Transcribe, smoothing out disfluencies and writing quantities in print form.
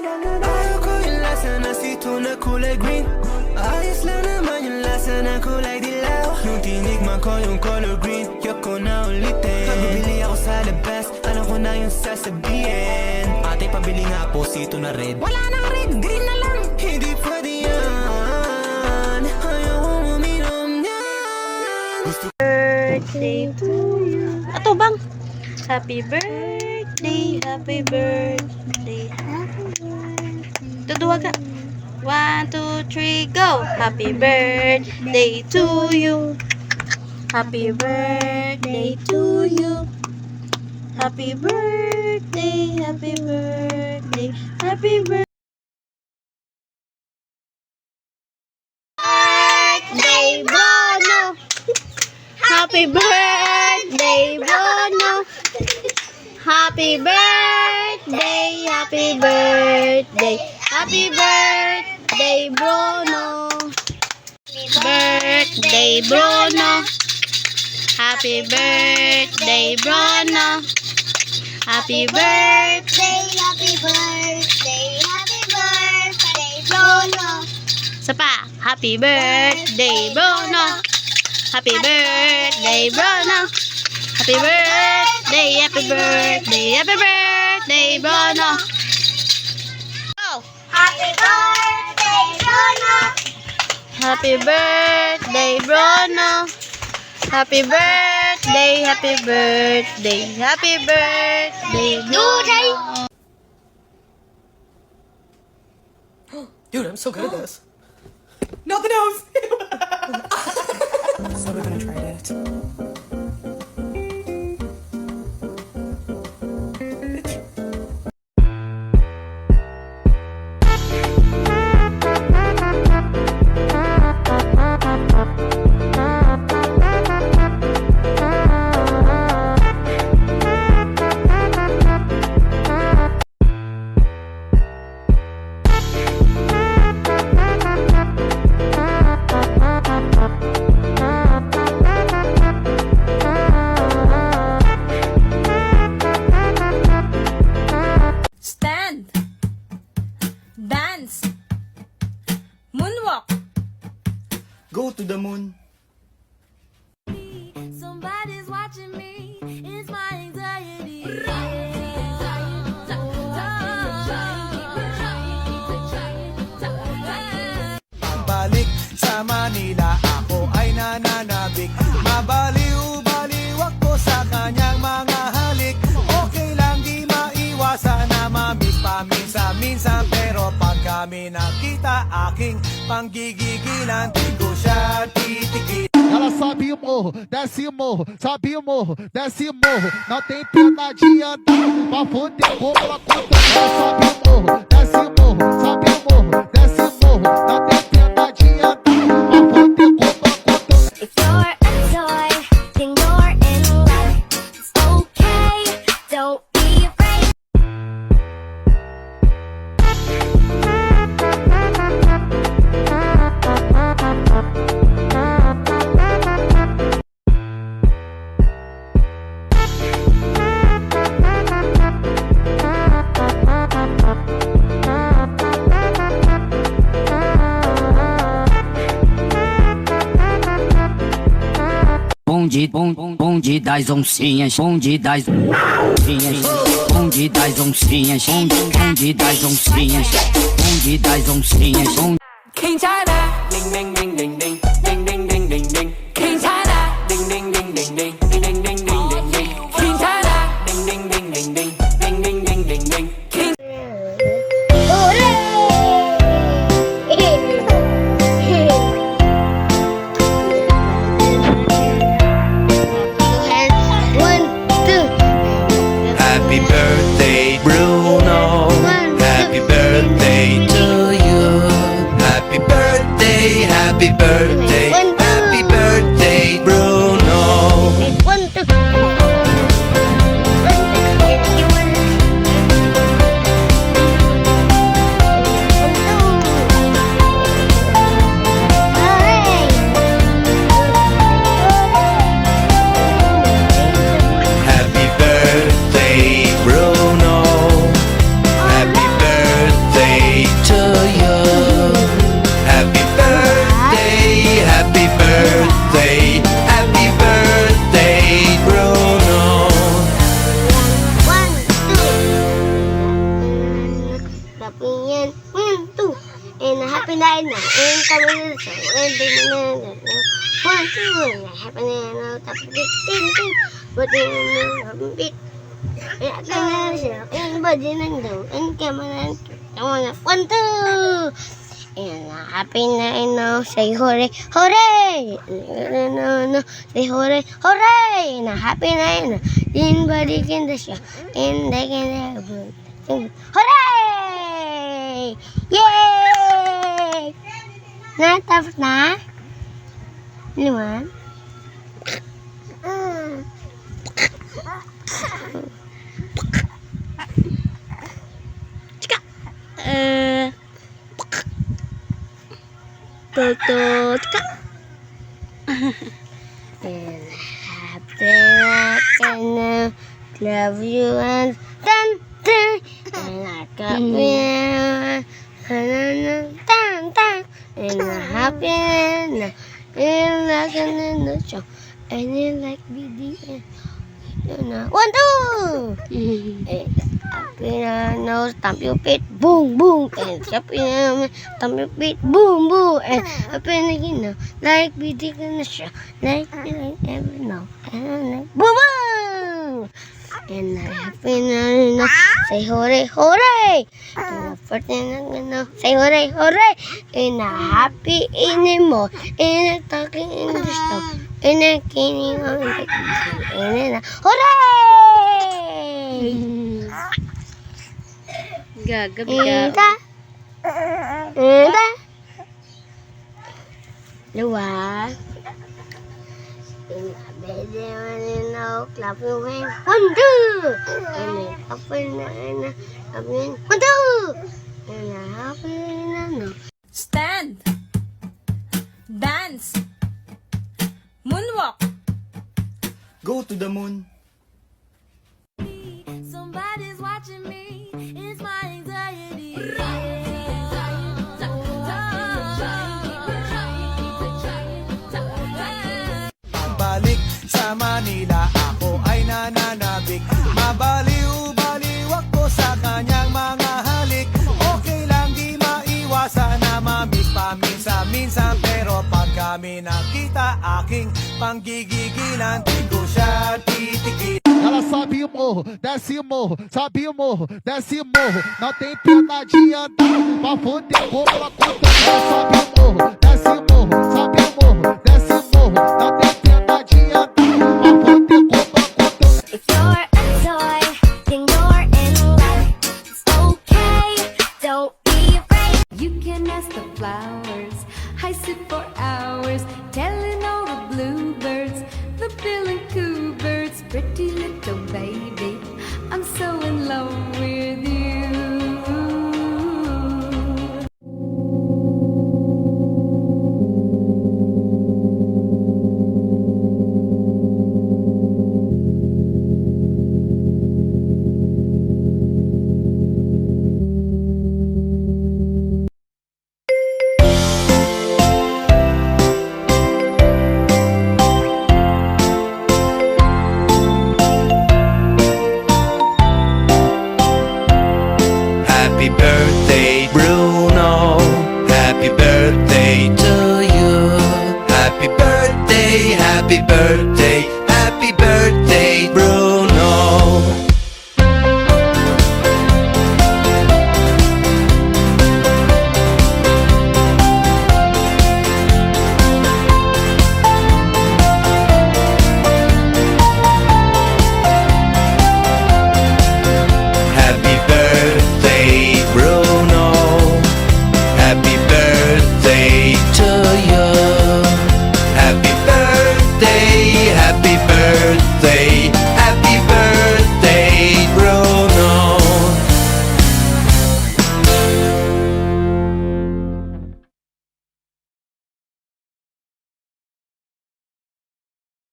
Ayoko yung lasa na sito na kulay green. Ayos lang naman yung lasa na kulay dilaw. Nung tinikman ko yung color green, yoko na ulitin. Pag bumili ako sa labas, alam ko na yung sasabihin. Ate, pabili nga po sito na red. Wala nang red, green na lang. Hindi pwede yan. Ayoko uminom yan. Birthday to you. Ato bang? Happy birthday, happy birthday, happy birthday. Tuduwa ka. 1, 2, 3, go! Happy birthday to you. Happy birthday to you. Happy birthday, happy birthday, happy birthday. Birthday, Bono! Happy birthday, Bono! Happy birthday, happy birthday, happy birthday, Bruno. Birthday, Bruno. Happy birthday, Bruno. Happy birthday, happy birthday, happy birthday, Bruno. Sapa, happy birthday, Bruno. Happy birthday, Bruno. Happy birthday, happy birthday, happy birthday, Bruno. Go! Happy birthday, Bruno. Happy birthday, Bruno. Happy birthday, happy birthday, happy birthday, Bruno. Dude, I'm so good at this. Not the nose! So we're gonna try it. Stand, dance, moonwalk. Go to the moon. Somebody's watching me. It's my anxiety. Balik sa Manila, ako ay nananabik. Mabaliw-baliw ako sa kanyang mga halik. Okay lang di maiwasan na mamiss paminsan-minsan. Pero pag kami nakita, aking panggigigilan, di ko siya titigil. Ela sobe o morro, desce o morro, sobe o morro, desce o morro. Não tem pena de andar, pra foder como ela conta. Ela sobe o morro, desce o morro, sobe o morro, desce o morro. Não tem pena de andar, pra foder como ela conta. If you're a toy, then you're in love. It's okay, don't be afraid. Bonde das oncinhas, bonde das oncinhas, bonde das oncinhas, bonde das oncinhas, bonde das oncinhas, bonde. King China, ding ding ding ding ding ding ding ding ding ding. King China, ding ding ding ding ding ding ding ding ding ding ding. King China, ding ding ding ding ding ding ding ding ding ding. King. Happy birthday, Bruno. Happy birthday to you. Happy birthday, happy birthday. Kapiyan, 1, 2. And happy na na. And kami na sa. And di mo na. 1, 2. Happy na. Tapos 10. Buti na beat. And happy na siya. And body na daw. And kama na. Tama na. 1, 2. And happy na. Say hooray. Hooray! No. Say hooray. Hooray! And happy na. In body can the show. And they can hooray! Yay! Natapos na? 5? Chika! Toto, chika! And happy na love you and dun. And I got me tan. And I'm happy and like in the show. And you like BDN. 1, 2. And happy na stamp your feet, boom, boom. And happy na stamp your feet, boom, boom. And happy na like BDN in the show. Like every now and boom, boom. And happy na say hooray, hooray! And say hooray, hooray! And happy in mo, and talking English to, and a kidding on the and hooray! Gagabi ka. Dua. Clap your hands. 1, 2. And happy na. 1, 2. And happy na. Stand. Dance. Moonwalk. Go to the moon. Somebody's watching me. It's my anxiety. Balik sa Manila, ako ay nananabik. Mabaliw-baliw ako sa kanyang mga halik. Okay lang di maiwasan na mamiss paminsan-minsan. Pero pag kami nakita, aking panggigigilan, di ko siya titigil. Ela sobe o morro, desce o morro, sobe o morro, desce o morro. Não tem pena de andar, pra foder como ela conta. Ela sobe o morro, desce o morro, sobe o morro, desce o morro. Não tem pena de andar, pra foder como ela conta. If you're a toy, then you're in love. It's okay, don't be afraid. You can ask the flowers. I sit for hours telling all the bluebirds, the bill and coo birds, pretty little baby. I'm so in love with you. Happy birthday, Bruno. Happy birthday to you. Happy birthday, happy birthday.